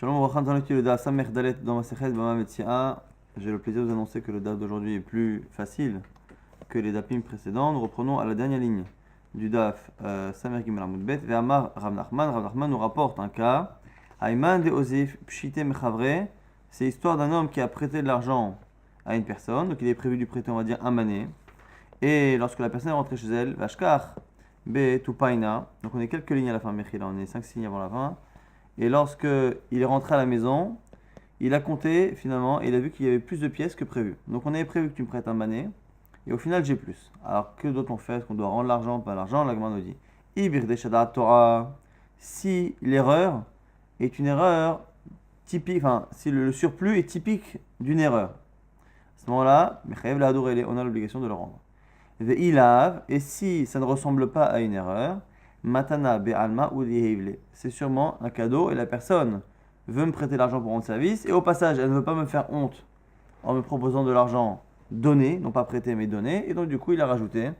Shalom Obrachan, dans le Daf Samech Dalet dans ma Sechet Bama Metsi'a. J'ai le plaisir de vous annoncer que le Daf d'aujourd'hui est plus facile que les Dapim précédents. Nous reprenons à la dernière ligne du Daf Samech Gimel Amud Bet. Ve'amar Rav Nachman. Rav Nachman nous rapporte un cas. Ayman de Osif Pshite Mechavre. C'est l'histoire d'un homme qui a prêté de l'argent à une personne. Donc il est prévu de lui prêter, on va dire, un mané. Et lorsque la personne est rentrée chez elle, Vashkar Be Tupaina. Donc on est quelques lignes à la fin, Mechila. On est 5 lignes avant la fin. Et lorsque il est rentré à la maison, il a compté finalement et il a vu qu'il y avait plus de pièces que prévu. Donc on avait prévu que tu me prêtes un mané et au final j'ai plus. Alors que d'autres ont fait? Est-ce qu'on doit rendre l'argent, pas l'argent? La Gemara nous dit Ibir Deshadat Torah. Si l'erreur est une erreur typique, enfin si le surplus est typique d'une erreur, à ce moment-là, on a l'obligation de le rendre. Ve'ilav, et si ça ne ressemble pas à une erreur, Matana be'alma ou lihivle. C'est sûrement un cadeau et la personne veut me prêter l'argent pour rendre service et au passage elle ne veut pas me faire honte en me proposant de l'argent donné, non pas prêté mais donné, et donc du coup il a rajouté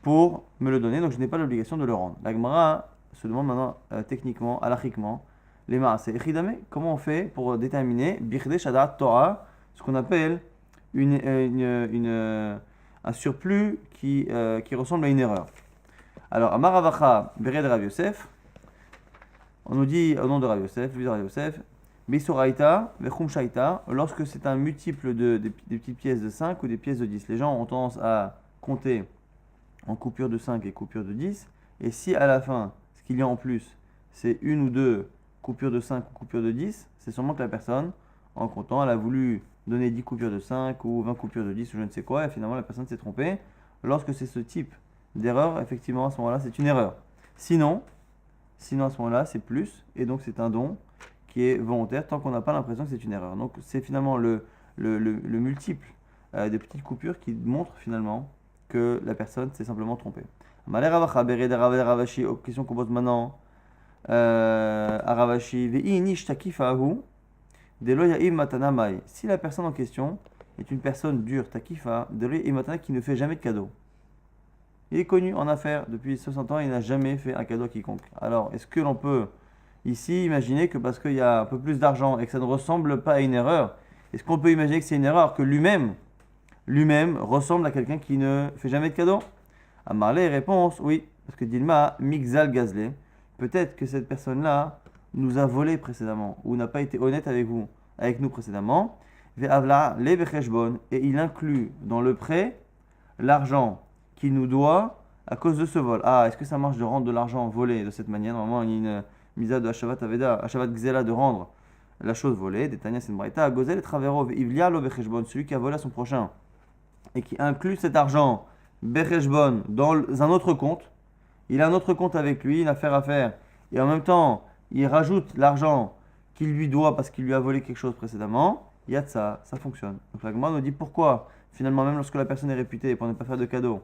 pour me le donner, donc je n'ai pas l'obligation de le rendre. La Gemara se demande maintenant techniquement, halachiquement, les ma'aseh echidame, comment on fait pour déterminer birde shadat Torah, ce qu'on appelle un surplus qui ressemble à une erreur. Alors, Amar Avacha, Bered Rav Yosef, on nous dit au nom de Rav Yosef, Rav Yosef, Bisoraita, Vechum Shaita, lorsque c'est un multiple des petites pièces de 5 ou des pièces de 10. Les gens ont tendance à compter en coupures de 5 et coupures de 10, et si à la fin, ce qu'il y a en plus, c'est une ou deux coupures de 5 ou coupures de 10, c'est sûrement que la personne, en comptant, elle a voulu donner 10 coupures de 5 ou 20 coupures de 10 ou je ne sais quoi, et finalement la personne s'est trompée. Lorsque c'est ce type d'erreur, effectivement, à ce moment-là, c'est une erreur. Sinon, à ce moment-là, c'est plus, et donc c'est un don qui est volontaire, tant qu'on n'a pas l'impression que c'est une erreur. Donc c'est finalement le multiple des petites coupures qui montre finalement que la personne s'est simplement trompée. Question qu'on pose maintenant à Ravashi. Si la personne en question est une personne dure, takifa, qui ne fait jamais de cadeau. Il est connu en affaires depuis 60 ans, il n'a jamais fait un cadeau à quiconque. Alors, est-ce que l'on peut ici imaginer que parce qu'il y a un peu plus d'argent et que ça ne ressemble pas à une erreur, est-ce qu'on peut imaginer que c'est une erreur, que lui-même ressemble à quelqu'un qui ne fait jamais de cadeau? À Marley, réponse, oui, parce que Dilma, Mixal Gazlé, peut-être que cette personne-là nous a volé précédemment, ou n'a pas été honnête avec nous précédemment, et il inclut dans le prêt l'argent qu'il nous doit à cause de ce vol. Ah, est-ce que ça marche de rendre de l'argent volé de cette manière? Normalement, il y a une misa de Hashavat Aveda, Hashavat Gzela de rendre la chose volée. Détania Senbraïta, Gozel et Travero, Ivlia lo Becheshbon, celui qui a volé à son prochain et qui inclut cet argent Becheshbon dans un autre compte. Il a un autre compte avec lui, une affaire à faire, et en même temps, il rajoute l'argent qu'il lui doit parce qu'il lui a volé quelque chose précédemment. Il y a de ça fonctionne. Donc la Gemara nous dit pourquoi, finalement, même lorsque la personne est réputée pour ne pas faire de cadeau,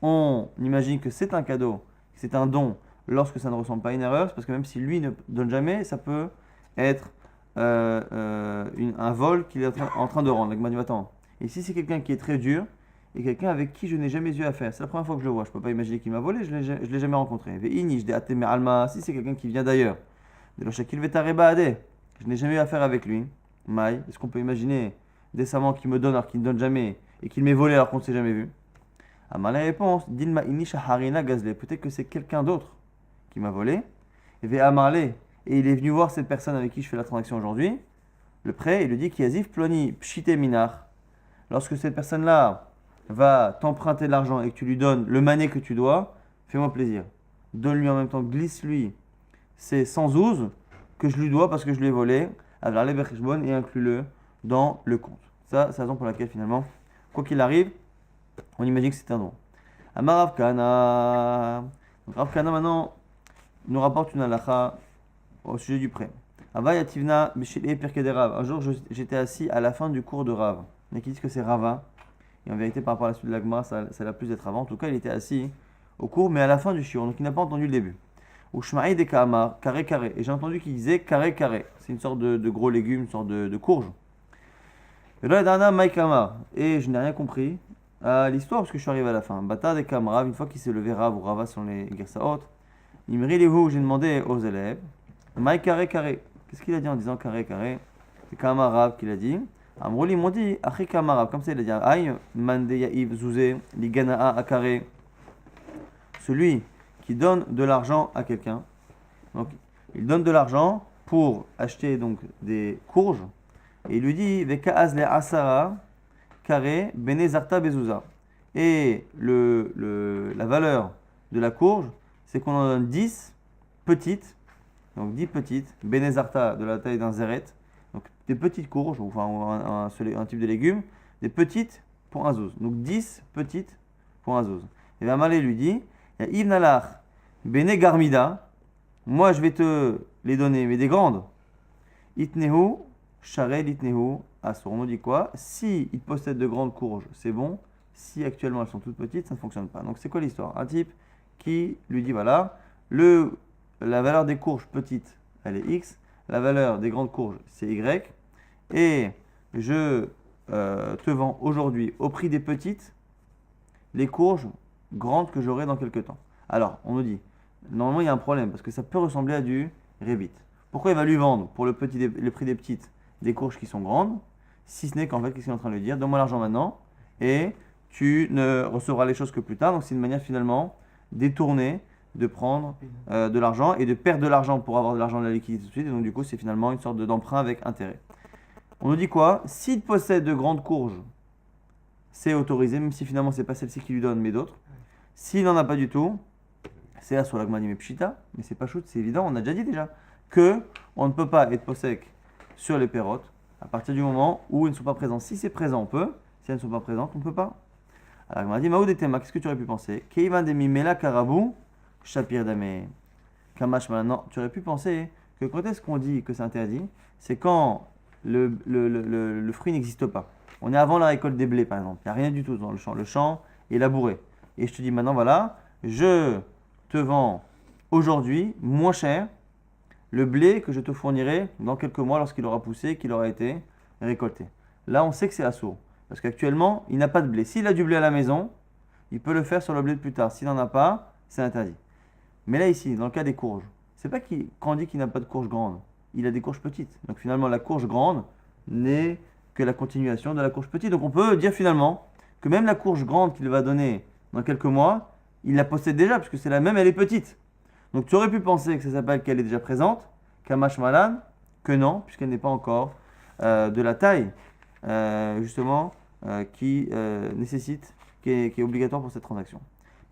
on imagine que c'est un cadeau, que c'est un don lorsque ça ne ressemble pas à une erreur, c'est parce que même si lui ne donne jamais, ça peut être un vol qu'il est en train de rendre. La Gemara dit attends, et si c'est quelqu'un qui est très dur, et quelqu'un avec qui je n'ai jamais eu affaire, c'est la première fois que je le vois, je ne peux pas imaginer qu'il m'a volé, je ne l'ai jamais rencontré. Si c'est quelqu'un qui vient d'ailleurs, je n'ai jamais eu affaire avec lui, Maï, est-ce qu'on peut imaginer décemment qu'il me donne alors qu'il ne donne jamais, et qu'il m'ait volé alors qu'on ne s'est jamais vu? À ma réponse, Dilma Inisha Harina Gazle, peut-être que c'est quelqu'un d'autre qui m'a volé, et il est venu voir cette personne avec qui je fais la transaction aujourd'hui, le prêt, il lui dit Kiazif Ploni Pshite Minar, lorsque cette personne-là va t'emprunter de l'argent et que tu lui donnes le mané que tu dois, fais-moi plaisir. Donne-lui en même temps, glisse-lui ces 100 zouz que je lui dois parce que je lui ai volé, et inclus-le dans le compte. Ça, c'est la raison pour laquelle finalement, quoi qu'il arrive, on imagine que c'est un don. Amar Rav Kahana. Rav Kahana maintenant nous rapporte une halakha au sujet du prêt. Avayativna Bishile Pirkei de Rav. Un jour, j'étais assis à la fin du cours de Rav. Il y en a qui disent que c'est Rava. Et en vérité, par rapport à la suite de la Gemara, ça l'a plus d'être avant. En tout cas, il était assis au cours, mais à la fin du shiur. Donc, il n'a pas entendu le début. Ou Shmaï de Kahamar, carré carré. Et j'ai entendu qu'il disait carré carré. C'est une sorte de gros légume, une sorte de courge. Et là, Dana Maïkamar. Et je n'ai rien compris à l'histoire parce que je suis arrivé à la fin. Bata de Kamarav, une fois qu'il s'est levé Rav ou Rava sur les Gersaot, Nimri Lehu, j'ai demandé aux élèves, Maï carré carré. Qu'est-ce qu'il a dit en disant carré, carré? C'est Kamarab qu'il a dit. Amrouli, ils m'ont dit, Achi Kamarab, comme ça il a dit, Aïe, Mande Yaïv Zouzé, Liganaa à carré. Celui qui donne de l'argent à quelqu'un. Donc, il donne de l'argent pour acheter donc des courges. Et il lui dit, Veka Azle Asara, carré, Bene Zarta Bezouza. Et la valeur de la courge, c'est qu'on en donne 10 petites. Donc 10 petites, Benezarta de la taille d'un zéret, donc des petites courges, ou enfin un type de légumes, des petites pour un zouz. Donc 10 petites pour un zouz. Et bien Malé lui dit, il y a Ibnalach, Bene Garmida, moi je vais te les donner, mais des grandes. Itnehu, Shared Itnehu, Asur. On nous dit quoi? Si il possède de grandes courges, c'est bon. Si actuellement elles sont toutes petites, ça ne fonctionne pas. Donc c'est quoi l'histoire? Un type qui lui dit, voilà, la valeur des courges petites, elle est X. La valeur des grandes courges, c'est Y. Et je te vends aujourd'hui au prix des petites les courges grandes que j'aurai dans quelques temps. Alors, on nous dit, normalement, il y a un problème parce que ça peut ressembler à du rébit. Pourquoi il va lui vendre pour le prix des petites des courges qui sont grandes, si ce n'est qu'en fait, qu'est-ce qu'il est en train de lui dire? Donne-moi l'argent maintenant et tu ne recevras les choses que plus tard. Donc, c'est une manière finalement détournée de prendre de l'argent et de perdre de l'argent pour avoir de l'argent de la liquidité tout de suite. Et donc, du coup, c'est finalement une sorte d'emprunt avec intérêt. On nous dit quoi? S'il possède de grandes courges, c'est autorisé, même si finalement, c'est pas celle-ci qui lui donne, mais d'autres. S'il n'en a pas du tout, c'est là sur l'agma dit mais pshita, mais c'est pas shoot, c'est évident, on a déjà dit déjà que on ne peut pas être possèque sur les pérotes à partir du moment où ils ne sont pas présents. Si c'est présent, on peut. Si elles ne sont pas présentes, on ne peut pas. Alors, l'agma dit Maoud et Tema, qu'est-ce que tu aurais pu penser? Keivan de mimela karabou. Shapir Damé, Kamash maintenant, tu aurais pu penser que quand est-ce qu'on dit que c'est interdit? C'est quand le fruit n'existe pas. On est avant la récolte des blés par exemple. Il n'y a rien du tout dans le champ. Le champ est labouré. Et je te dis maintenant, voilà, je te vends aujourd'hui moins cher le blé que je te fournirai dans quelques mois lorsqu'il aura poussé, qu'il aura été récolté. Là, on sait que c'est assourd. Parce qu'actuellement, il n'a pas de blé. S'il a du blé à la maison, il peut le faire sur le blé de plus tard. S'il n'en a pas, c'est interdit. Mais là, ici, dans le cas des courges, c'est pas quand on dit qu'il n'a pas de courge grande, il a des courges petites. Donc finalement, la courge grande n'est que la continuation de la courge petite. Donc on peut dire finalement que même la courge grande qu'il va donner dans quelques mois, il la possède déjà, puisque c'est la même, elle est petite. Donc tu aurais pu penser que ça s'appelle qu'elle est déjà présente, Kamash Malan, que non, puisqu'elle n'est pas encore de la taille, justement, qui nécessite, qui est obligatoire pour cette transaction.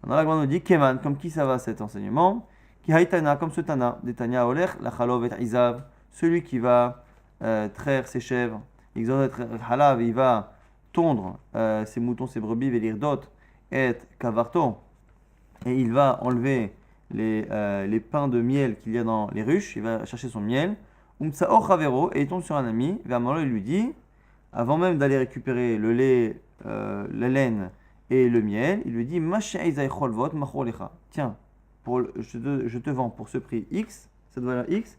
Dans la grande nous dit Keman, comme qui ça va cet enseignement? Qui haïtana, comme ce tana, des tanya oler, la chalov et izav, celui qui va traire ses chèvres, il va tondre ses moutons, ses brebis, velirdot et kavarto, et il va enlever les pains de miel qu'il y a dans les ruches, il va chercher son miel, umtsao chavero, et il tombe sur un ami, Vermalo, il lui dit, avant même d'aller récupérer le lait, la laine, et le miel, il lui dit tiens, je te vends pour ce prix X, cette valeur X,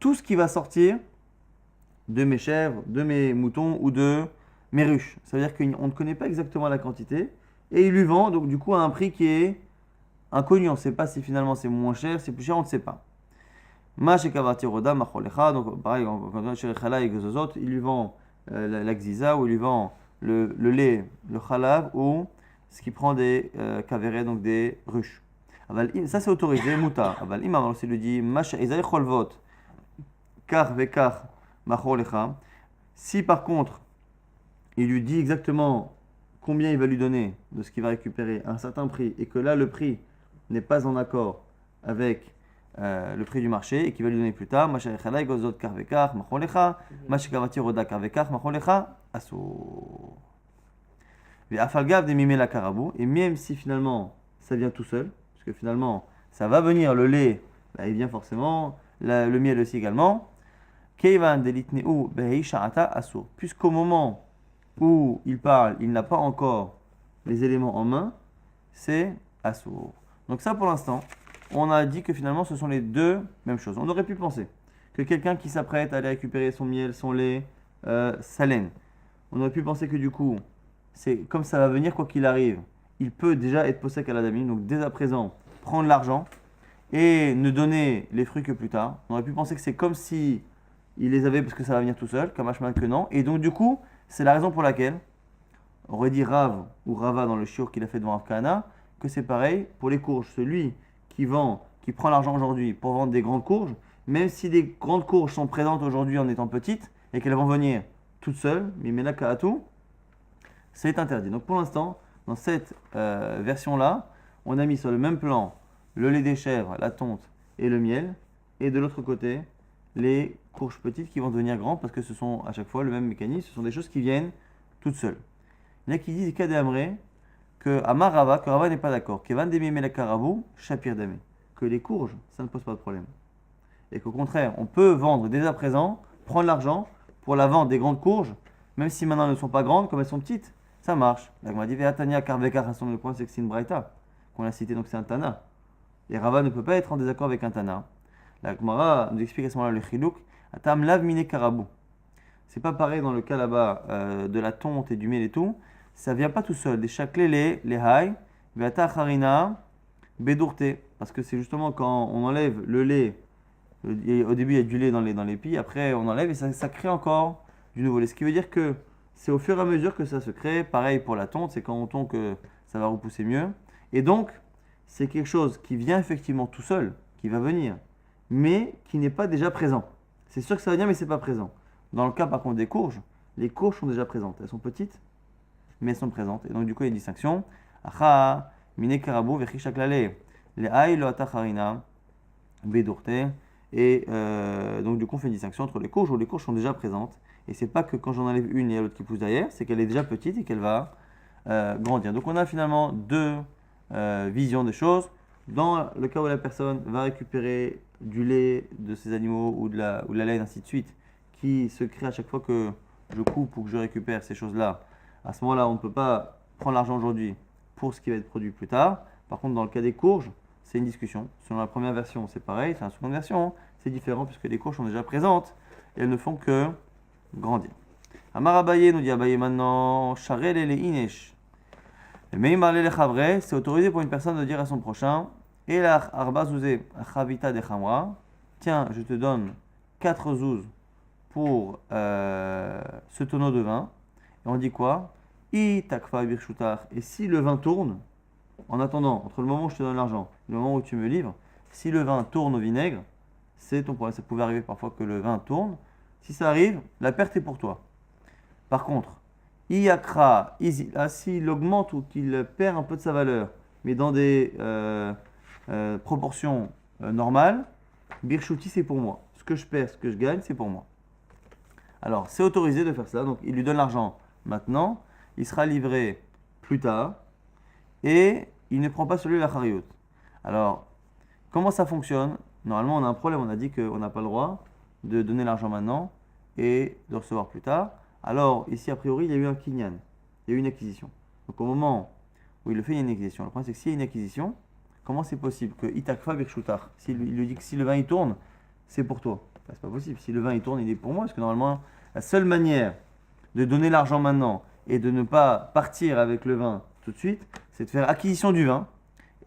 tout ce qui va sortir de mes chèvres, de mes moutons ou de mes ruches. Ça veut dire qu'on ne connaît pas exactement la quantité et il lui vend donc du coup à un prix qui est inconnu. On ne sait pas si finalement c'est moins cher, c'est plus cher, on ne sait pas. Donc pareil, il lui vend la gziza ou il lui vend le lait, le khalav ou ce qui prend des kavérets, donc des ruches. Ça c'est autorisé, mouta. Imam aussi lui dit si par contre il lui dit exactement combien il va lui donner de ce qu'il va récupérer à un certain prix et que là le prix n'est pas en accord avec le prix du marché et qu'il va lui donner plus tard, et même si finalement ça vient tout seul, parce que finalement ça va venir, le lait, bah, il vient forcément, le miel aussi également, puisqu'au moment où il parle, il n'a pas encore les éléments en main, c'est assour. Donc ça pour l'instant, on a dit que finalement ce sont les deux mêmes choses. On aurait pu penser que quelqu'un qui s'apprête à aller récupérer son miel, son lait, sa laine, on aurait pu penser que du coup, c'est comme ça va venir quoi qu'il arrive, il peut déjà être possèque à la damine, donc dès à présent prendre l'argent et ne donner les fruits que plus tard. On aurait pu penser que c'est comme si il les avait parce que ça va venir tout seul, comme Hashman que non. Et donc du coup, c'est la raison pour laquelle, on aurait dit Rav ou Rava dans le shiur qu'il a fait devant Rav Kahana, que c'est pareil pour les courges. Celui qui vend, qui prend l'argent aujourd'hui pour vendre des grandes courges, même si des grandes courges sont présentes aujourd'hui en étant petites et qu'elles vont venir toutes seules, Mimela Ka'atu, c'est interdit. Donc pour l'instant, dans cette version-là, on a mis sur le même plan le lait des chèvres, la tonte et le miel, et de l'autre côté, les courges petites qui vont devenir grandes parce que ce sont à chaque fois le même mécanisme, ce sont des choses qui viennent toutes seules. Il y en a qui disent Kadamre que Amar Rava, que Rava n'est pas d'accord, Kevan Demime la Karabu, Shapir Dame, que les courges, ça ne pose pas de problème. Et qu'au contraire, on peut vendre dès à présent, prendre l'argent pour la vente des grandes courges, même si maintenant elles ne sont pas grandes, comme elles sont petites, ça marche. La Gemara dit Ve'atania Karveka Hasson, le point c'est que c'est une Braïta, qu'on a cité, donc c'est un Tana. Et Rava ne peut pas être en désaccord avec un Tana. La Gemara nous explique à ce moment-là le Chilouk, Atam Lav Mine Karabu. C'est pas pareil dans le cas là-bas de la tonte et du miel et tout, ça vient pas tout seul. Des chaklé les haï, Ve'ata Harina, Bedurte. Parce que c'est justement quand on enlève le lait, au début il y a du lait dans les pieds, après on enlève et ça crée encore du nouveau lait. Ce qui veut dire que c'est au fur et à mesure que ça se crée. Pareil pour la tonte, c'est quand on tombe que ça va repousser mieux. Et donc, c'est quelque chose qui vient effectivement tout seul, qui va venir, mais qui n'est pas déjà présent. C'est sûr que ça va venir, mais c'est pas présent. Dans le cas par contre des courges, les courges sont déjà présentes. Elles sont petites, mais elles sont présentes. Et donc du coup, il y a une distinction. Acha, mine karabu, vechishaklale, les aï lo atacharina, bedurte. Et donc du coup, on fait une distinction entre les courges où les courges sont déjà présentes. Et c'est pas que quand j'en enlève une, il y a l'autre qui pousse derrière, c'est qu'elle est déjà petite et qu'elle va grandir. Donc on a finalement deux visions des choses. Dans le cas où la personne va récupérer du lait de ses animaux ou de la laine, ainsi de suite, qui se crée à chaque fois que je coupe ou que je récupère ces choses-là, à ce moment-là, on ne peut pas prendre l'argent aujourd'hui pour ce qui va être produit plus tard. Par contre, dans le cas des courges, c'est une discussion. Selon la première version, c'est pareil. C'est la seconde version, c'est différent puisque les courges sont déjà présentes et elles ne font que grandir. Amar Abaye nous dit Abaye maintenant, Charel et les Inesh. C'est autorisé pour une personne de dire à son prochain, Elach arba zouzé chavita de chamra, tiens, je te donne 4 zouz pour ce tonneau de vin. Et on dit quoi? I takfa birshutar. Et si le vin tourne, en attendant, entre le moment où je te donne l'argent et le moment où tu me livres, si le vin tourne au vinaigre, c'est ton problème. Ça pouvait arriver parfois que le vin tourne. Si ça arrive, la perte est pour toi. Par contre, Iyakra, s'il augmente ou qu'il perd un peu de sa valeur, mais dans des proportions normales, Birshuti c'est pour moi. Ce que je perds, ce que je gagne, c'est pour moi. Alors, c'est autorisé de faire ça. Donc, il lui donne l'argent maintenant, il sera livré plus tard, et il ne prend pas sur lui la chariote. Alors, comment ça fonctionne? Normalement, on a un problème. On a dit qu'on n'a pas le droit de donner l'argent maintenant et de recevoir plus tard. Alors, ici, a priori, il y a eu un kinyan. Il y a eu une acquisition. Donc, au moment où il le fait, il y a une acquisition. Le problème, c'est que s'il y a une acquisition, comment c'est possible que Itakfa Birshutar, s'il lui dit que si le vin il tourne, c'est pour toi. C'est pas possible. Si le vin il tourne, il est pour moi. Parce que normalement, la seule manière de donner l'argent maintenant et de ne pas partir avec le vin tout de suite, c'est de faire acquisition du vin.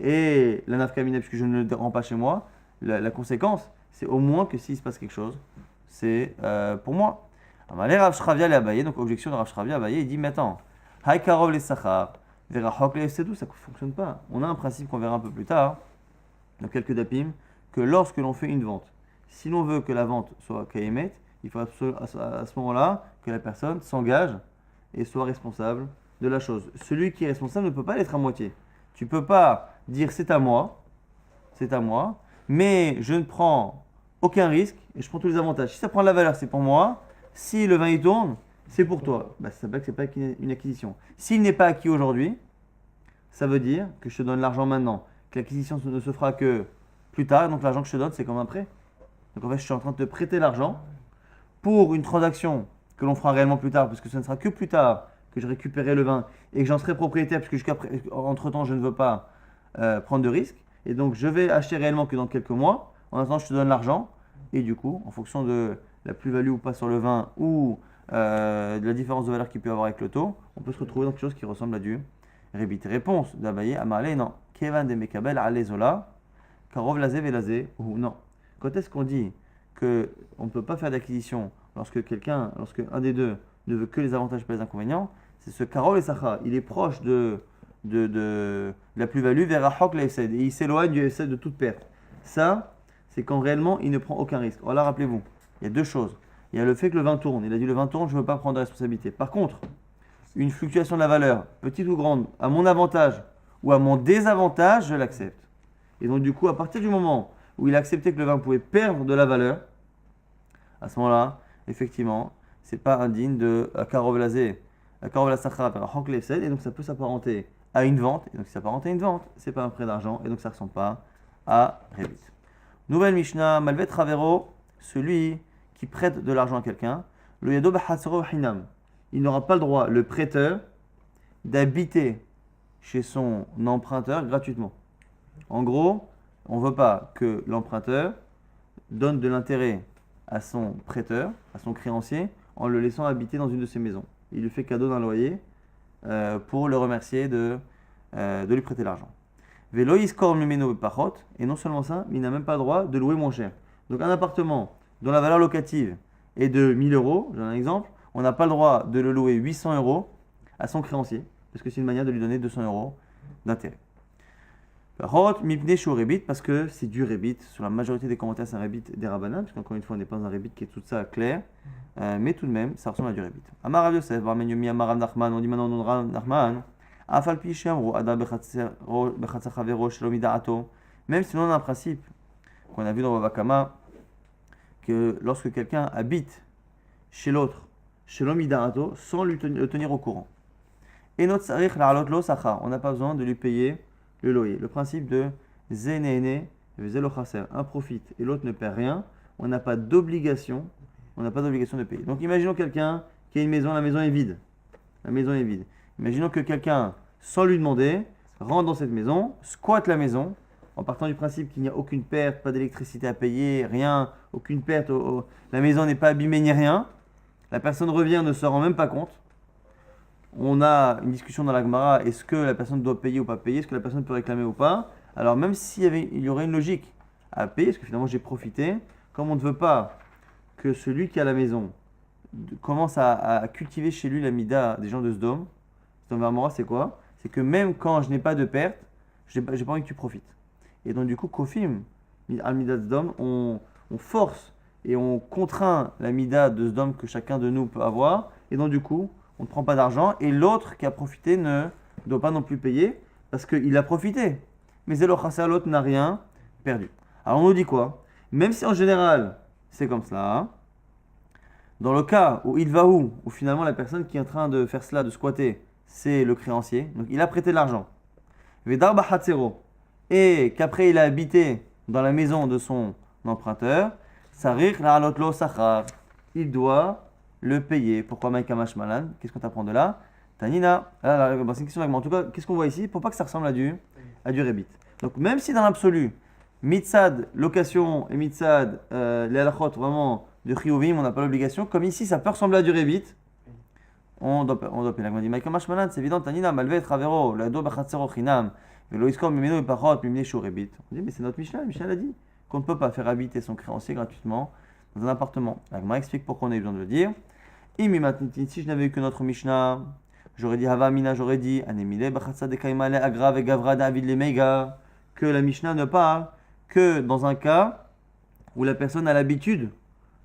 Et la nafkamina, puisque je ne le rends pas chez moi, la conséquence, c'est au moins que s'il se passe quelque chose, c'est pour moi. Amalé Rav Shravia le Abaye, donc objection de Rav Shravia Abaye, il dit mais attends, Haïkarov les Sachar, Verachok les Sedou, ça ne fonctionne pas. On a un principe qu'on verra un peu plus tard, dans quelques dapim, que lorsque l'on fait une vente, si l'on veut que la vente soit kayemet, il faut à ce moment-là que la personne s'engage et soit responsable de la chose. Celui qui est responsable ne peut pas l'être à moitié. Tu ne peux pas dire c'est à moi, mais je ne prends aucun risque et je prends tous les avantages. Si ça prend de la valeur, c'est pour moi. Si le vin il tourne, c'est pour toi. Ça s'appelle que ce n'est pas une acquisition. S'il n'est pas acquis aujourd'hui, ça veut dire que je te donne l'argent maintenant, que l'acquisition ne se fera que plus tard. Donc l'argent que je te donne, c'est comme un prêt. Donc en fait, je suis en train de te prêter l'argent pour une transaction que l'on fera réellement plus tard, parce que ce ne sera que plus tard que je récupérerai le vin et que j'en serai propriétaire, parce que entre-temps, je ne veux pas prendre de risques. Et donc, je vais acheter réellement que dans quelques mois. En attendant, je te donne l'argent. Et du coup, en fonction de la plus-value ou pas sur le vin ou de la différence de valeur qu'il peut y avoir avec le taux, on peut se retrouver dans quelque chose qui ressemble à du rébit. Réponse d'Abaye, Amarle, non. Kevan de Mekabel, Alezola, Karov Lazé Velazé, ou non. Quand est-ce qu'on dit qu'on ne peut pas faire d'acquisition lorsque un des deux ne veut que les avantages et pas les inconvénients, c'est ce Karol et Sacha. Il est proche de la plus-value vers Rahok la Efsed. Et il s'éloigne du Efsed de toute perte. Ça, c'est quand réellement il ne prend aucun risque. Alors là, rappelez-vous, il y a deux choses. Il y a le fait que le vin tourne. Il a dit le vin tourne, je ne veux pas prendre de responsabilité. Par contre, une fluctuation de la valeur, petite ou grande, à mon avantage ou à mon désavantage, je l'accepte. Et donc, du coup, à partir du moment où il a accepté que le vin pouvait perdre de la valeur, à ce moment-là, effectivement, c'est pas indigne de Karov Lazé, Karov la Sachra vers Hank Lefsed, et donc ça peut s'apparenter à une vente. Et donc, si ça s'apparente à une vente, c'est pas un prêt d'argent, et donc ça ne ressemble pas à Revit. Nouvelle Mishnah, Malvet Ravero, celui qui prête de l'argent à quelqu'un, le Yado Bahatsero Hinam. Il n'aura pas le droit, le prêteur, d'habiter chez son emprunteur gratuitement. En gros, on ne veut pas que l'emprunteur donne de l'intérêt à son prêteur, à son créancier, en le laissant habiter dans une de ses maisons. Il lui fait cadeau d'un loyer pour le remercier de lui prêter l'argent. Velo iskor mimeno pachot, et non seulement ça, mais il n'a même pas le droit de louer moins cher. Donc un appartement dont la valeur locative est de 1000 euros, j'ai un exemple, on n'a pas le droit de le louer 800 euros à son créancier, parce que c'est une manière de lui donner 200 euros d'intérêt. Parce que c'est du rébit. Sur la majorité des commentaires, c'est un rébit des Rabbanan, parce qu'encore une fois, on n'est pas dans un rébit qui est tout ça clair, mais tout de même, ça ressemble à du rébit. Amar Rav Yosef, Barmen Yomi, Amar Rav Nachman, on dit maintenant non Rav Nachman, Afal Pi Shemro, Adam Bechatsa Chavero, Shlomi Da'ato, même si on a un principe qu'on a vu dans Bava Kama, que lorsque quelqu'un habite chez l'autre, Shlomi Da'ato, sans le tenir au courant. Et notre sarich la'alot lo sacha, on n'a pas besoin de lui payer le loyer. Le principe de Zénéné, Zélo Chaser, un profite et l'autre ne perd rien, on n'a pas d'obligation, de payer. Donc imaginons quelqu'un qui a une maison, la maison est vide. Imaginons que quelqu'un, sans lui demander, rentre dans cette maison, squatte la maison, en partant du principe qu'il n'y a aucune perte, pas d'électricité à payer, rien, aucune perte, la maison n'est pas abîmée ni rien. La personne revient, ne se rend même pas compte. On a une discussion dans la Gemara, est-ce que la personne doit payer ou pas payer, est-ce que la personne peut réclamer ou pas. Alors même il y aurait une logique à payer, parce que finalement j'ai profité, comme on ne veut pas que celui qui a la maison commence à cultiver chez lui la mida des gens de Sdom, Sdom Vermora c'est quoi? C'est que même quand je n'ai pas de perte, j'ai pas envie que tu profites. Et donc du coup, Kofim, al mida de Sdom, on force et on contraint la mida de Sdom que chacun de nous peut avoir, et donc du coup, on ne prend pas d'argent, et l'autre qui a profité ne doit pas non plus payer, parce qu'il a profité. Mais Zélo Chasser, l'autre n'a rien perdu. Alors on nous dit quoi? Même si en général, c'est comme cela, dans le cas où il va où finalement la personne qui est en train de faire cela, de squatter, c'est le créancier, donc il a prêté de l'argent. Vedar Bahatsero, et qu'après il a habité dans la maison de son emprunteur, Sarir La'alot Lo Sachar, il doit le payer. Pourquoi Maïka Mashmalan? Qu'est-ce qu'on t'apprend de là? Tanina, c'est une question vaguement. En tout cas, qu'est-ce qu'on voit ici? Pour pas que ça ressemble à du rébit. Donc même si dans l'absolu, mitzad, location et mitzad, les halachot vraiment de chiyuvim, on n'a pas l'obligation. Comme ici, ça peut ressembler à du rébit. On doit payer. On dit Maïka Mashmalan, c'est évident. Tanina, malvet, ravero, lado bachatzero chinam, velo iskor mimeno epachot, mimne shu rébit. On dit mais c'est notre Mishnah. Mishnah l'a dit qu'on ne peut pas faire habiter son créancier gratuitement dans un appartement. La Gemara explique pourquoi on a besoin de le dire. Si je n'avais eu que notre Mishnah, j'aurais dit Havamina, j'aurais dit Anemile Bachatsa de Kaimale Agrav et Gavra David Lemega, que la Mishnah ne parle que dans un cas où la personne a l'habitude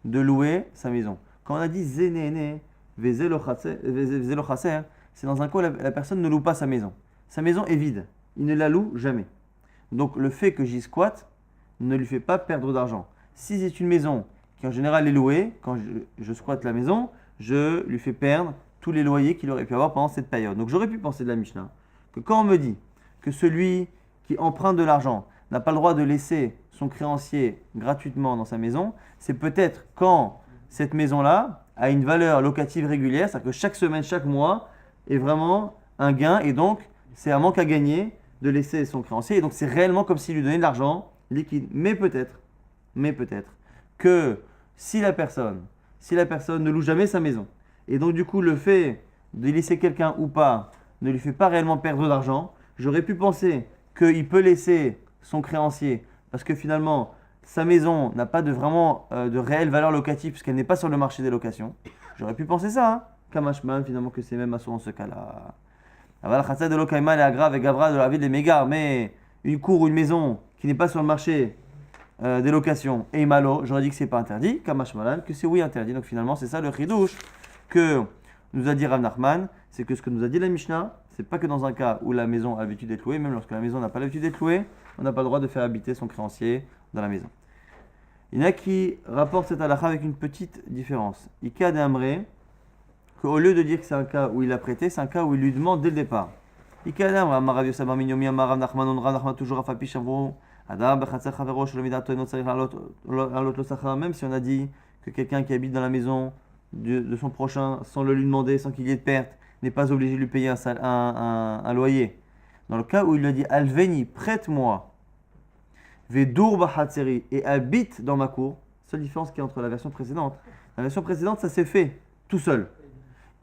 de louer sa maison. Quand on a dit Zénéné, Vezelo Chaser, c'est dans un cas où la personne ne loue pas sa maison. Sa maison est vide, il ne la loue jamais. Donc le fait que j'y squatte ne lui fait pas perdre d'argent. Si c'est une maison qui en général est louée, quand je squatte la maison, je lui fais perdre tous les loyers qu'il aurait pu avoir pendant cette période. Donc j'aurais pu penser de la Mishnah que quand on me dit que celui qui emprunte de l'argent n'a pas le droit de laisser son créancier gratuitement dans sa maison, c'est peut-être quand cette maison-là a une valeur locative régulière, c'est-à-dire que chaque semaine, chaque mois est vraiment un gain, et donc c'est un manque à gagner de laisser son créancier, et donc c'est réellement comme s'il lui donnait de l'argent liquide. Mais peut-être que si la personne ne loue jamais sa maison, et donc du coup le fait de laisser quelqu'un ou pas ne lui fait pas réellement perdre d'argent, j'aurais pu penser qu'il peut laisser son créancier, parce que finalement sa maison n'a pas vraiment de réelle valeur locative puisqu'elle n'est pas sur le marché des locations. J'aurais pu penser ça, hein. Kamashman, finalement, que c'est même assurant dans ce cas-là. Aval Khatsa de l'Okaïma, elle est aggrave et Gavra de la ville des mégas, mais une cour ou une maison qui n'est pas sur le marché des locations et malo, j'aurais dit que c'est pas interdit, Kamashmalan, que c'est oui interdit. Donc finalement, c'est ça le chidouche que nous a dit Rav Nachman, c'est que ce que nous a dit la Mishnah, c'est pas que dans un cas où la maison a l'habitude d'être louée, même lorsque la maison n'a pas l'habitude d'être louée, on n'a pas le droit de faire habiter son créancier dans la maison. Il y en a qui rapportent cette halakha avec une petite différence. Ika d'Amré, qu'au lieu de dire que c'est un cas où il a prêté, c'est un cas où il lui demande dès le départ. Ika d'Amré, Amarav Yosef Bar Minyomi, Amarav Nachman, Rav Nachman toujours à Fapi Shavro, Adam Bechatzer Chavero, Shlomidato, Enot Sarich Alot Lo Sachar, même si on a dit que quelqu'un qui habite dans la maison de son prochain, sans le lui demander, sans qu'il y ait de perte, n'est pas obligé de lui payer un loyer. Dans le cas où il lui a dit Alveni, prête-moi, Vedour Bahatseri, et habite dans ma cour, seule différence qu'il y a entre la version précédente. La version précédente, ça s'est fait tout seul.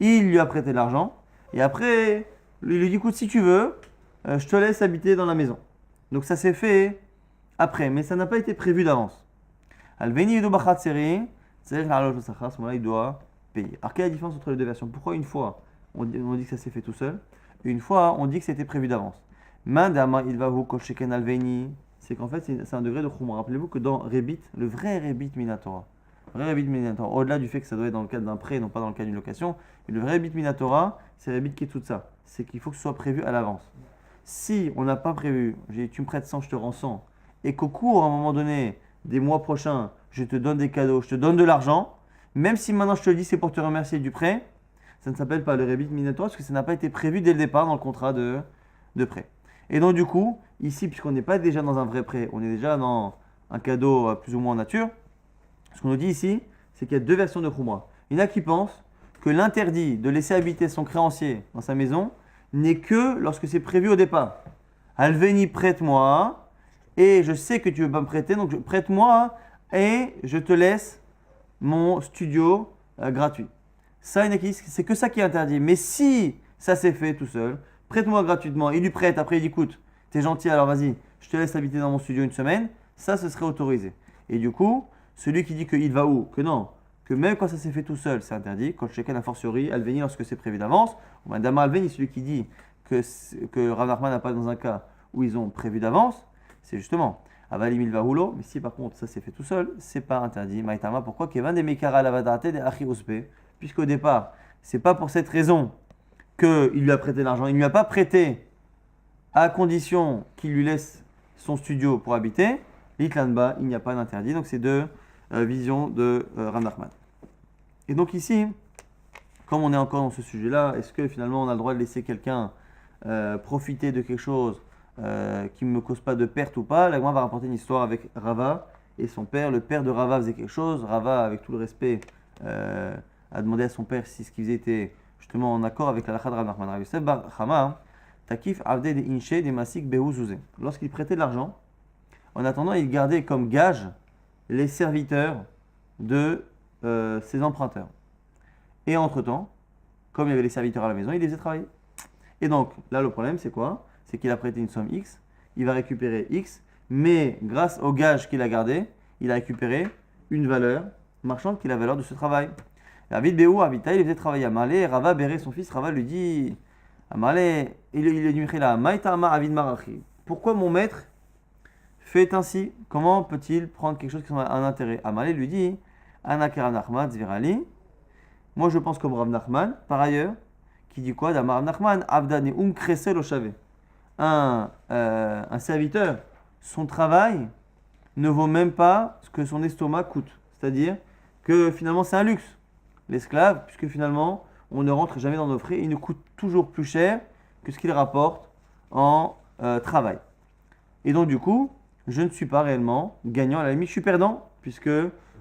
Il lui a prêté de l'argent, et après, il lui dit écoute, si tu veux, je te laisse habiter dans la maison. Donc ça s'est fait après, mais ça n'a pas été prévu d'avance. Alveni Vedour Bahatseri, c'est-à-dire à ce moment-là, il doit payer. Alors, quelle est la différence entre les deux versions? Pourquoi une fois, on dit que ça s'est fait tout seul, et une fois, on dit que c'était prévu d'avance? Mandama ilvahu kosheken alveni, c'est qu'en fait, c'est un degré de khumra. Rappelez-vous que dans Rebit, le vrai Rebit Minatora, au-delà du fait que ça doit être dans le cadre d'un prêt, non pas dans le cadre d'une location, mais le vrai Rebit Minatora, c'est Rebit qui est tout ça. C'est qu'il faut que ce soit prévu à l'avance. Si on n'a pas prévu, tu me prêtes 100, je te rends 100, et qu'au cours, à un moment donné, des mois prochains, je te donne des cadeaux, je te donne de l'argent, même si maintenant je te le dis c'est pour te remercier du prêt, ça ne s'appelle pas le Rebit Minatora parce que ça n'a pas été prévu dès le départ dans le contrat de prêt. Et donc du coup, ici, puisqu'on n'est pas déjà dans un vrai prêt, on est déjà dans un cadeau plus ou moins en nature, ce qu'on nous dit ici, c'est qu'il y a deux versions de Khumra. Il y en a qui pensent que l'interdit de laisser habiter son créancier dans sa maison n'est que lorsque c'est prévu au départ. Alveni, prête-moi, et je sais que tu ne veux pas me prêter, donc prête-moi, et je te laisse mon studio gratuit. Ça, c'est que ça qui est interdit. Mais si ça s'est fait tout seul, prête-moi gratuitement, il lui prête, après il dit écoute, t'es gentil, alors vas-y, je te laisse habiter dans mon studio une semaine, ça, ce serait autorisé. Et du coup, celui qui dit qu'il va où? Que non, que même quand ça s'est fait tout seul, c'est interdit. Quand chacun a fortiori, Alveni lorsque c'est prévu d'avance, ou Madame Alveni, celui qui dit que Rav Nachman n'a pas dans un cas où ils ont prévu d'avance, c'est justement Avalim il va roulo, mais si par contre ça s'est fait tout seul, c'est pas interdit. Maïtama, pourquoi Kevan de Mekara Lavadate de Achi Ospe, puisqu'au départ, c'est pas pour cette raison qu'il lui a prêté l'argent. Il ne lui a pas prêté à condition qu'il lui laisse son studio pour habiter. L'Itlanba, il n'y a pas d'interdit. Donc c'est deux visions de Rav Nachman. Et donc ici, comme on est encore dans ce sujet-là, est-ce que finalement on a le droit de laisser quelqu'un profiter de quelque chose qui ne me cause pas de perte ou pas? La Gemara va rapporter une histoire avec Rava et son père. Le père de Rava faisait quelque chose. Rava, avec tout le respect, a demandé à son père si ce qu'il faisait était justement en accord avec la halakha de Rav Nachman. Rav Yosef bar Chama, Takif avde de inche de masik behuzuze. Lorsqu'il prêtait de l'argent, en attendant, il gardait comme gage les serviteurs de ses emprunteurs. Et entre-temps, comme il y avait les serviteurs à la maison, il les faisait travailler. Et donc, là, le problème, c'est quoi? C'est qu'il a prêté une somme X, il va récupérer X, mais grâce au gage qu'il a gardé, il a récupéré une valeur marchande qui est la valeur de ce travail. David Béou, Avita, il faisait travailler à Malé, Rava Béré, son fils, Rava lui dit à Malé, il est du Michela, Maïtama Avid Marachi. Pourquoi mon maître fait ainsi? Comment peut-il prendre quelque chose qui a un intérêt? Amalé lui dit, Anakera Nachman Zvirali. Moi je pense comme Rav Nachman, par ailleurs, qui dit quoi? D'Amar Rav Nachman, Avdani Kresel Oshave. Un serviteur, son travail ne vaut même pas ce que son estomac coûte. C'est-à-dire que finalement c'est un luxe. L'esclave, puisque finalement on ne rentre jamais dans nos frais, il nous coûte toujours plus cher que ce qu'il rapporte en travail. Et donc du coup, je ne suis pas réellement gagnant, à la limite je suis perdant, puisque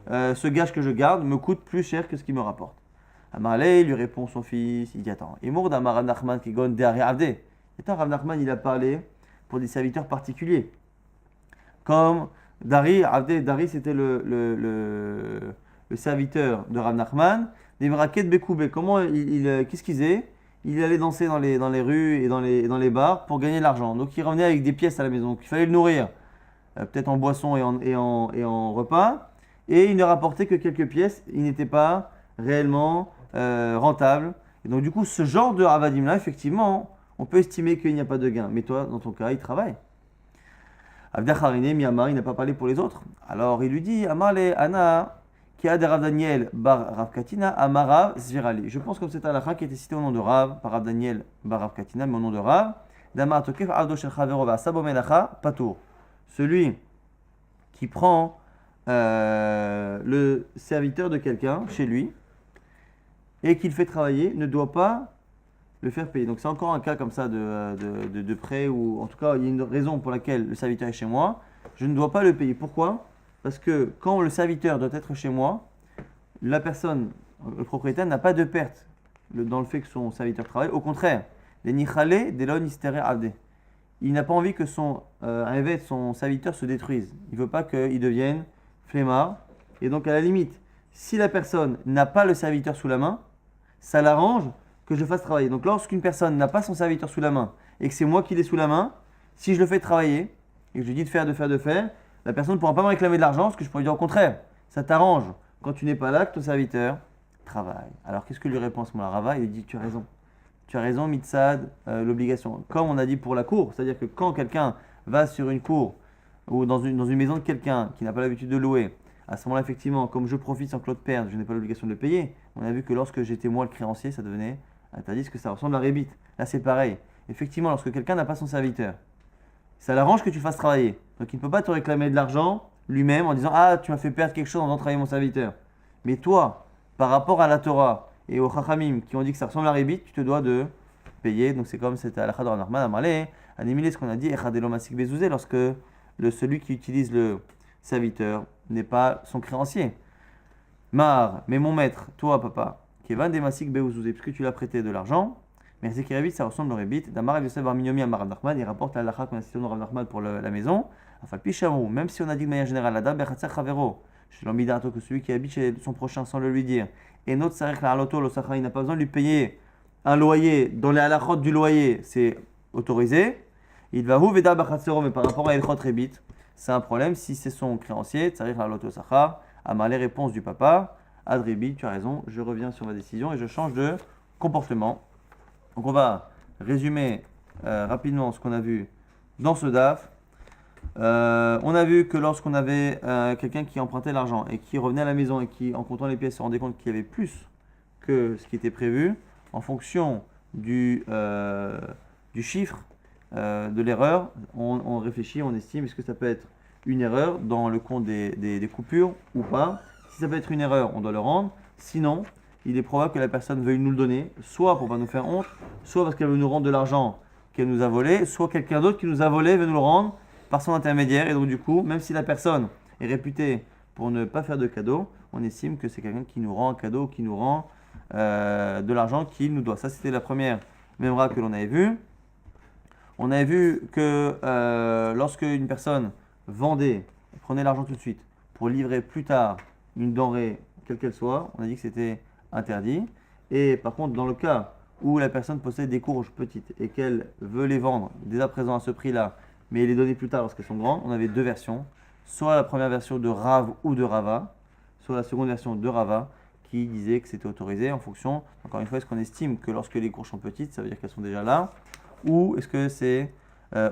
ce gage que je garde me coûte plus cher que ce qu'il me rapporte. Amarlé lui répond son fils, il dit attends, Imour d'Amar Rav Nachman qui gon derrière Avde. Et Rav Nachman il a parlé pour des serviteurs particuliers. Comme Dari, Avde, Dari c'était le serviteur de Rav Nachman, des meraket Bekoubé. Comment qu'est-ce qu'il faisait? Il allait danser dans les rues et dans les bars pour gagner de l'argent. Donc il revenait avec des pièces à la maison, donc il fallait le nourrir. peut-être en boisson et en repas, et il ne rapportait que quelques pièces, il n'était pas réellement rentable. Et donc du coup, ce genre de Avadim-là, effectivement, on peut estimer qu'il n'y a pas de gain. Mais toi, dans ton cas, il travaille. Abdacharine, Miyamar, il n'a pas parlé pour les autres. Alors il lui dit, Amale, Anna, qui a des Rav Daniel bar Rav Katina, Amarav Zvirali. Je pense comme c'est halakha qui était cité au nom de Rav, par Rav Daniel bar Rav Katina, mais au nom de Rav. Damar Tokef Ardo Shel Chavero va Sabomenacha, Patour. Celui qui prend le serviteur de quelqu'un chez lui et qu'il fait travailler ne doit pas le faire payer. Donc c'est encore un cas comme ça de prêt, ou en tout cas il y a une raison pour laquelle le serviteur est chez moi, je ne dois pas le payer. Pourquoi? Parce que quand le serviteur doit être chez moi, la personne, le propriétaire n'a pas de perte dans le fait que son serviteur travaille. Au contraire, les nichale delon istere avde. Il n'a pas envie que son serviteur se détruise. Il ne veut pas qu'il devienne flemmard. Et donc à la limite, si la personne n'a pas le serviteur sous la main, ça l'arrange que je fasse travailler. Donc lorsqu'une personne n'a pas son serviteur sous la main et que c'est moi qui l'ai sous la main, si je le fais travailler et que je lui dis de faire, la personne ne pourra pas me réclamer de l'argent, parce que je pourrais lui dire au contraire, ça t'arrange quand tu n'es pas là que ton serviteur travaille. Alors qu'est-ce que lui répond à ce moment-là Rava? Il lui dit tu as raison. Tu as raison, Mitzad, l'obligation. Comme on a dit pour la cour, c'est-à-dire que quand quelqu'un va sur une cour ou dans une maison de quelqu'un qui n'a pas l'habitude de louer, à ce moment-là, effectivement, comme je profite sans que l'autre perde, je n'ai pas l'obligation de le payer. On a vu que lorsque j'étais moi le créancier, ça devenait interdit, parce que ça ressemble à rébite. Là, c'est pareil. Effectivement, lorsque quelqu'un n'a pas son serviteur, ça l'arrange que tu fasses travailler. Donc, il ne peut pas te réclamer de l'argent lui-même en disant ah, tu m'as fait perdre quelque chose en faisant travailler mon serviteur. Mais toi, par rapport à la Torah et aux Chachamim qui ont dit que ça ressemble à rébite, tu te dois de payer. Donc, c'est comme c'était à la Chador Narman à Malé, à Némilé, ce qu'on a dit, Echadelo Masik Bezouzé, lorsque celui qui utilise le serviteur n'est pas son créancier. Mar, mais mon maître, toi papa, qui est van des masik beouzouze, puisque tu l'as prêté de l'argent, mais c'est qui rébite, ça ressemble au rébite. Damar Yosef Bar Minyomi à Rav Nachman, il rapporte la halakha qu'on a cité au Rav Nachman pour la maison. Enfin, Pichamou, même si on a dit de manière générale, la dame Bechatzer Chavero, chez l'ambidato, que celui qui habite chez son prochain sans le lui dire, et notre sarek la haloto, le sachar, il n'a pas besoin de lui payer un loyer, dans les halachot du loyer, c'est autorisé. Il va où Veda Bechatzero, mais par rapport à Elchot Rébit, c'est un problème si c'est son créancier, Tsarich la haloto sachar. Amar, les réponses du papa. Adribi, tu as raison, je reviens sur ma décision et je change de comportement. Donc on va résumer rapidement ce qu'on a vu dans ce DAF. On a vu que lorsqu'on avait quelqu'un qui empruntait l'argent et qui revenait à la maison et qui, en comptant les pièces, se rendait compte qu'il y avait plus que ce qui était prévu, en fonction du chiffre de l'erreur, on réfléchit, on estime est-ce que ça peut être une erreur dans le compte des coupures ou pas. Si ça peut être une erreur, on doit le rendre. Sinon, il est probable que la personne veuille nous le donner, soit pour ne pas nous faire honte, soit parce qu'elle veut nous rendre de l'argent qu'elle nous a volé, soit quelqu'un d'autre qui nous a volé veut nous le rendre par son intermédiaire. Et donc du coup, même si la personne est réputée pour ne pas faire de cadeau, on estime que c'est quelqu'un qui nous rend un cadeau, qui nous rend de l'argent qu'il nous doit. Ça, c'était la première mémora que l'on avait vue. On avait vu que lorsque une personne vendait, prenait l'argent tout de suite pour livrer plus tard une denrée, quelle qu'elle soit, on a dit que c'était interdit. Et par contre, dans le cas où la personne possède des courges petites et qu'elle veut les vendre dès à présent à ce prix-là, mais les donner plus tard lorsqu'elles sont grandes, on avait deux versions. Soit la première version de Rav ou de Rava, soit la seconde version de Rava qui disait que c'était autorisé en fonction, encore une fois, est-ce qu'on estime que lorsque les courges sont petites, ça veut dire qu'elles sont déjà là, ou est-ce que c'est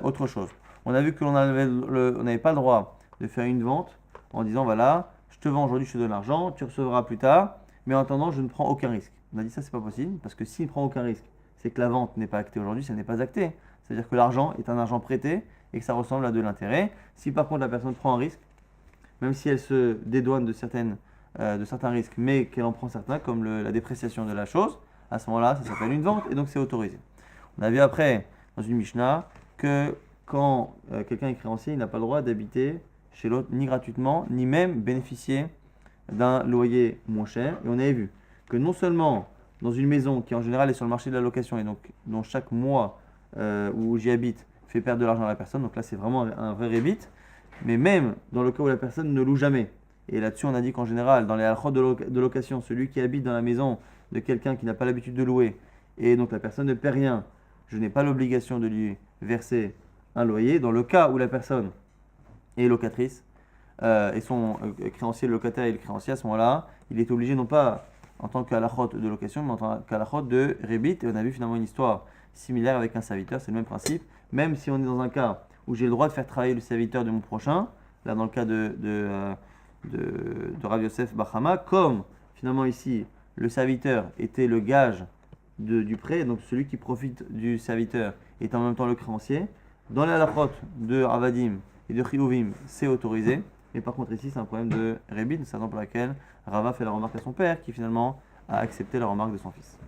autre chose. On a vu que l'on n'avait pas le droit de faire une vente en disant voilà, je te vends aujourd'hui, je te donne l'argent, tu recevras plus tard, mais en attendant, je ne prends aucun risque. On a dit ça, c'est pas possible, parce que s'il ne prend aucun risque, c'est que la vente n'est pas actée aujourd'hui, ça n'est pas acté. C'est-à-dire que l'argent est un argent prêté et que ça ressemble à de l'intérêt. Si par contre la personne prend un risque, même si elle se dédouane de certains risques, mais qu'elle en prend certains, comme la dépréciation de la chose, à ce moment-là, ça s'appelle une vente et donc c'est autorisé. On a vu après, dans une Mishnah, que quand quelqu'un est créancier, il n'a pas le droit d'habiter chez l'autre ni gratuitement, ni même bénéficier d'un loyer moins cher. Et on avait vu que non seulement dans une maison qui en général est sur le marché de la location et donc dont chaque mois où j'y habite fait perdre de l'argent à la personne, donc là c'est vraiment un vrai rébit, mais même dans le cas où la personne ne loue jamais. Et là-dessus on a dit qu'en général, dans les halachot de location, celui qui habite dans la maison de quelqu'un qui n'a pas l'habitude de louer, et donc la personne ne paie rien, je n'ai pas l'obligation de lui verser un loyer. Dans le cas où la personne et locatrice, et son créancier, le locataire et le créancier, à ce moment-là, il est obligé non pas en tant qu'halachot de location, mais en tant qu'halachot de rebit. Et on a vu finalement une histoire similaire avec un serviteur, c'est le même principe. Même si on est dans un cas où j'ai le droit de faire travailler le serviteur de mon prochain, là dans le cas de Rav Yosef Bachama, comme finalement ici le serviteur était le gage du prêt, donc celui qui profite du serviteur est en même temps le créancier. Dans les halachot de Avadim et de Chiyuvim, c'est autorisé. Mais par contre, ici, c'est un problème de Rebit, c'est la raison pour laquelle Rava fait la remarque à son père, qui finalement a accepté la remarque de son fils.